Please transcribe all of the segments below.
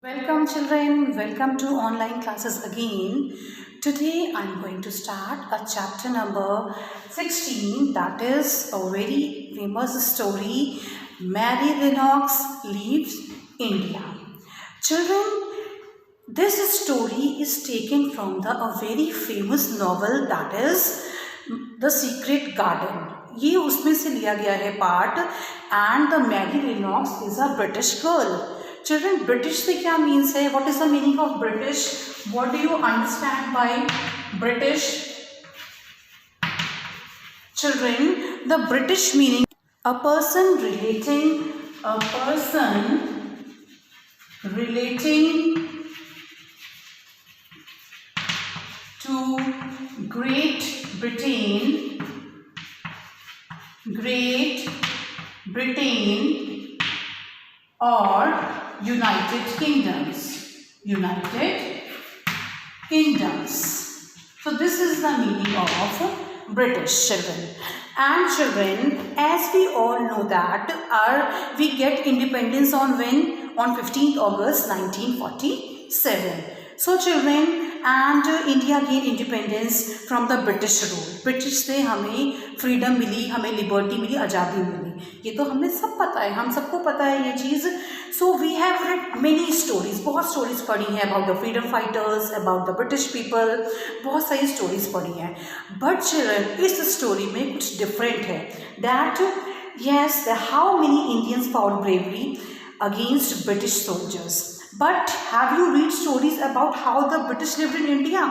Welcome children, welcome to online classes again. Today I am going to start a chapter number 16, that is a very famous story, Mary Lennox Leaves India. Children, this story is taken from a very famous novel, that is The Secret Garden. ये उसमें से लिया गया है part. And the Mary Lennox is a British girl. Children, British से क्या means है? What is the meaning of British? What do you understand by British? Children, the British meaning a person relating to Great Britain or United Kingdoms. So this is the meaning of British, children. And children, as we all know that we get independence on when? On 15th August 1947. So children, and India gained independence from the British rule. British से हमें freedom मिली, हमें liberty मिली, आज़ादी मिली. ये तो हमें सब पता है, हम सबको पता है ये चीज़. So we have read many stories, बहुत स्टोरीज पढ़ी हैं about the freedom fighters, about the British people, बहुत सारी स्टोरीज पढ़ी हैं. बट चिल्ड्रन, इस स्टोरी में कुछ डिफरेंट है. That yes, how many Indians fought bravely against British soldiers. But have you read stories about how the British lived in India?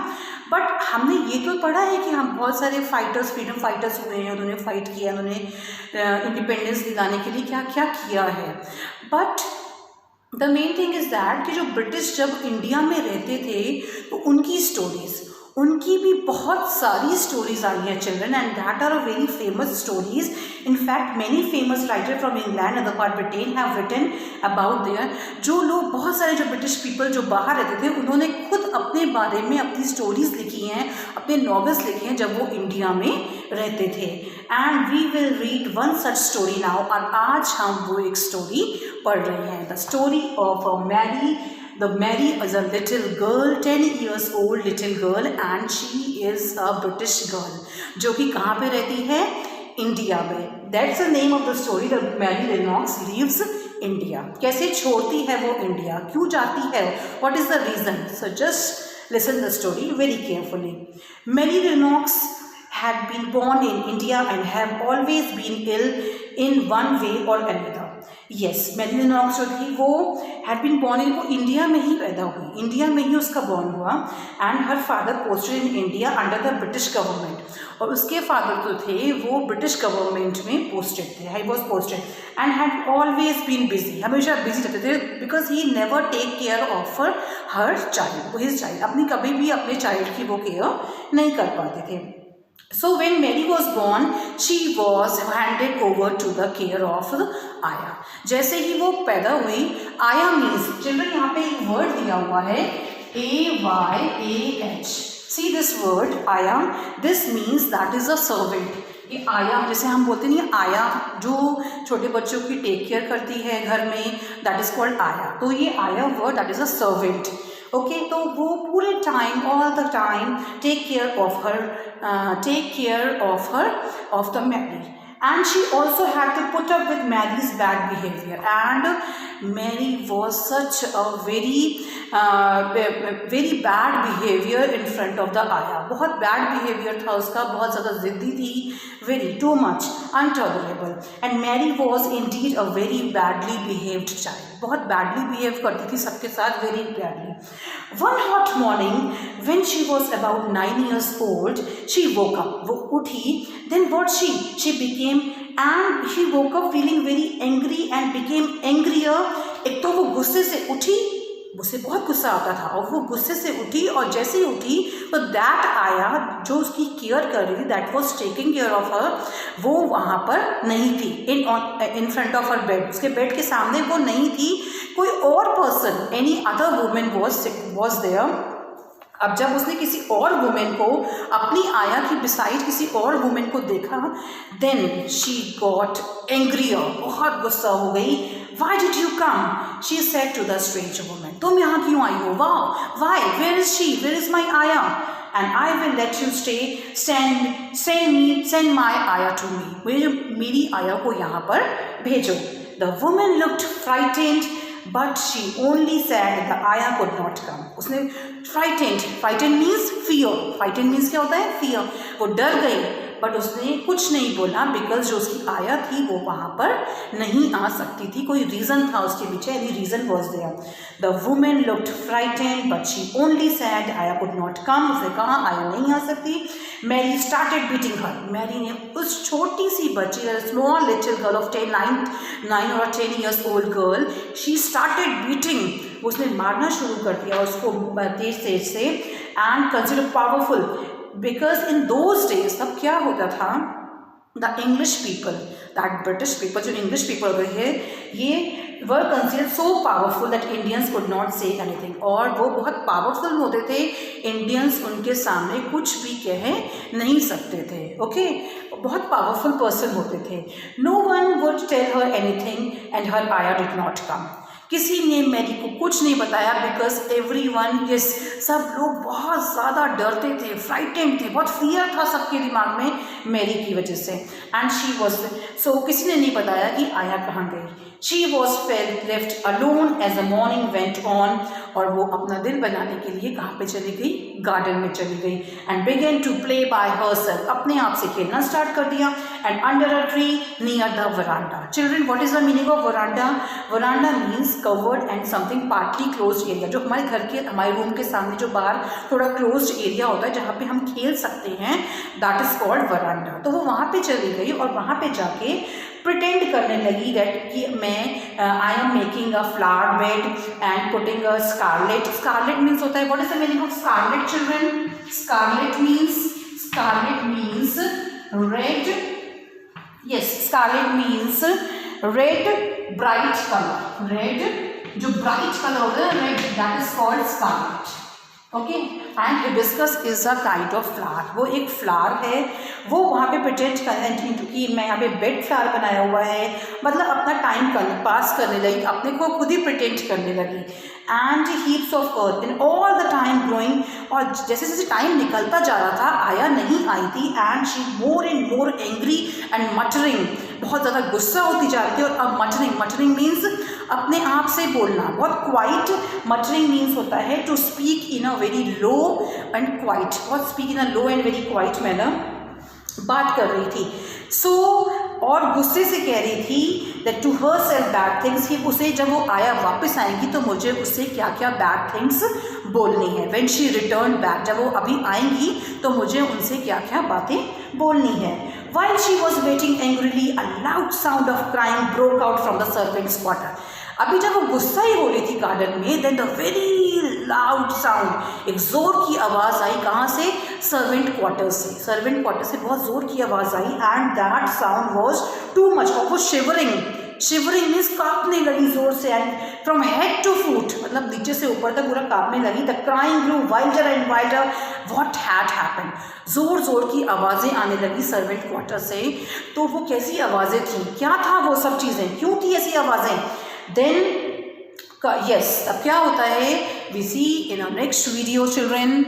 But हमने ये तो पढ़ा है कि हम बहुत सारे फाइटर्स, फ्रीडम फाइटर्स हुए हैं, उन्होंने फाइट किया, उन्होंने इंडिपेंडेंस दिलाने के लिए क्या क्या किया है. But the main thing is that कि जो ब्रिटिश जब इंडिया में रहते थे तो उनकी भी बहुत सारी स्टोरीज आई हैं children, and that are a very famous stories. In fact many famous writer from England other part Britain have written about there. जो लोग, बहुत सारे जो ब्रिटिश पीपल जो बाहर रहते थे, उन्होंने खुद अपने बारे में अपनी स्टोरीज लिखी हैं, अपने नॉवेल्स लिखे हैं जब वो इंडिया में रहते थे. And we will read one such story now. और आज हम वो एक स्टोरी पढ़ रहे हैं, the story of Mary. Mary is a little girl, 10 years old little girl, and she is a British girl, जो कि कहाँ पे रहती है? इंडिया में. That's the name of the story. The Mary Lennox leaves India. कैसे छोड़ती है वो इंडिया, क्यों जाती है, what is the reason? So just listen the story very carefully. Mary Lennox had been born in India and have always been ill in one way or another. Yes, Mary Lennox जो थी वो had been born in, वो India में ही पैदा हुई, India में ही उसका born हुआ. And her father posted in India under the British government. और उसके फादर जो थे वो ब्रिटिश गवर्नमेंट में पोस्टेड थे, he was posted and had always been busy, हमेशा बिजी रहते थे, because he never take care of her child, his child. कभी भी अपने चाइल्ड की वो केयर नहीं कर पाते थे. So when Mary was born, she was handed over to the care of Aya. जैसे ही वो पैदा हुई, Aya means, children यहाँ पे एक वर्ड दिया हुआ है, AYAH. See this word Aya. This means that is a servant. ये आया, जैसे हम बोलते नहीं, आया जो छोटे बच्चों की टेक केयर करती है घर में, दैट इज कॉल्ड आया. तो ये आया word, that is a servant. Okay, तो वो पूरे time, all the time take care of the Mary. And she also had to put up with Mary's bad behavior. And Mary was such a very bad behavior in front of the Aya. बहुत bad behavior था उसका, बहुत ज़्यादा ज़िद्दी थी, very too much, intolerable. And Mary was indeed a very badly behaved child. बहुत badly behave करती थी सबके साथ, very badly. One hot morning, when she was about 9 years old, she woke up. वो उठी. Then what she became, and she woke up feeling very angry and became angrier. एक तो वो गुस्से से उठी, उसे बहुत गुस्सा आता था, और वो गुस्से से उठी, और जैसे ही उठी तो दैट आया जो उसकी केयर कर रही थी, that was taking care of her, वो वहाँ पर नहीं थी. In front of her bed, उसके बेड के सामने वो नहीं थी. कोई और person, any other women was there. अब जब उसने किसी और वुमेन को, अपनी आया की बिसाइड किसी और वुमेन को देखा, देन शी गॉट एंग्रियर, बहुत गुस्सा हो गई. Why did you come? She said to the strange woman. तुम यहाँ क्यों आई हो? Wow, why? Where is she? Where is my Aya? And I will let you stay. Send my Aya to me. मेरी आया को यहाँ पर भेजो. The woman looked frightened, but she only said the Aya could not come. उसने frightened means fear. Frightened means क्या होता है? Fear. वो डर गई, बट उसने कुछ नहीं बोला बिकॉज जो उसकी आया थी वो वहाँ पर नहीं आ सकती थी. कोई रीज़न था उसके पीछे. Any reason was there. The women looked frightened but she only said आया कुड नॉट कम. उसने कहा आया नहीं आ सकती. Mary started beating her. Mary ने उस छोटी सी बच्ची, स्मॉल लिटिल गर्ल ऑफ 9 और 10 years old girl, she started beating. उसने मारना शुरू कर दिया उसको तेज से. And consider powerful because in those days तब क्या होता था, the English people, that British people, जो English people होते हैं, ये were considered so powerful that Indians could not say anything. और वो बहुत powerful होते थे. Indians उनके सामने कुछ भी कह नहीं सकते थे. ओके, बहुत powerful person होते थे. No one would tell her anything and her Aya did not come. किसी ने मैरी को कुछ नहीं बताया बिकॉज एवरीवन, यस, सब लोग बहुत ज़्यादा डरते थे, फ्राइटेंड थे, बहुत फियर था सबके दिमाग में मैरी की वजह से. एंड शी वॉज सो किसी ने नहीं बताया कि आया कहाँ गई. She was left alone as the morning went on. और वो अपना दिल बनाने के लिए कहाँ पे चली गई? गार्डन में चली गई. And began to play by herself. अपने आप से खेलना स्टार्ट कर दिया. And under a tree near the veranda. Children, what is the meaning of veranda? Veranda means covered and something partly closed area. जो हमारे घर के, हमारे रूम के सामने जो बाहर थोड़ा क्लोज्ड एरिया होता है जहाँ पे हम खेल सकते हैं, दैट इज कॉल्ड वरांडा. तो वो वहाँ पे चली गई और वहाँ पे जाके प्रिटेंड करने लगी दैट कि मैं I am making a flower bed and putting a scarlet. Scarlet means होता है, what is the meaning of scarlet children? Scarlet means red. Yes, scarlet means red bright colour. Red जो bright colour होता है, red, that is called scarlet. Okay. And hibiscus is a kind of flower. वो एक flower है. वो वहाँ पे pretend करने कि मैं यहाँ पे बेड फ्लावर बनाया हुआ है, मतलब अपना टाइम पास करने लगी, अपने को खुद ही प्रिटेंड करने लगी. And heaps of earth in all the time growing. और जैसे जैसे टाइम निकलता जा रहा था, आया नहीं आई थी. And she more and more angry and muttering. बहुत ज़्यादा गुस्सा होती जा रही थी. और अब मटरिंग मीन्स अपने आप से बोलना, बहुत क्वाइट. मटरिंग मीन्स होता है to speak in a very low and quiet. बहुत speak in a low and very quiet manner बात कर रही थी. सो और गुस्से से कह रही थी that to herself bad things, कि उसे जब वो आया वापस आएंगी तो मुझे उससे क्या क्या बैड थिंग्स बोलनी है. व्हेन शी रिटर्न बैक, जब वो अभी आएंगी तो मुझे उनसे क्या क्या बातें बोलनी है. While she was waiting angrily, a loud sound of crying broke out from the servants' quarter. अभी जब वो गुस्सा ही हो रही थी गार्डन में, then the very loud sound, एक जोर की आवाज़ आई. कहाँ से? सर्वेंट क्वार्टर से. सर्वेंट क्वार्टर से बहुत जोर की आवाज़ आई. And that sound was too much. और वो शिवरिंग मीन्स कांपने लगी जोर से. And from head to foot, मतलब नीचे से ऊपर तक पूरा कांपने लगी. The crying grew wilder and wilder. What had happened? जोर की आवाज़ें आने लगी सर्वेंट क्वार्टर से. तो वो कैसी आवाज़ें थी? क्या था वो सब चीज़ें? क्यों थी ऐसी आवाज़ें? देन यस, अब क्या होता है? We see in our next video children.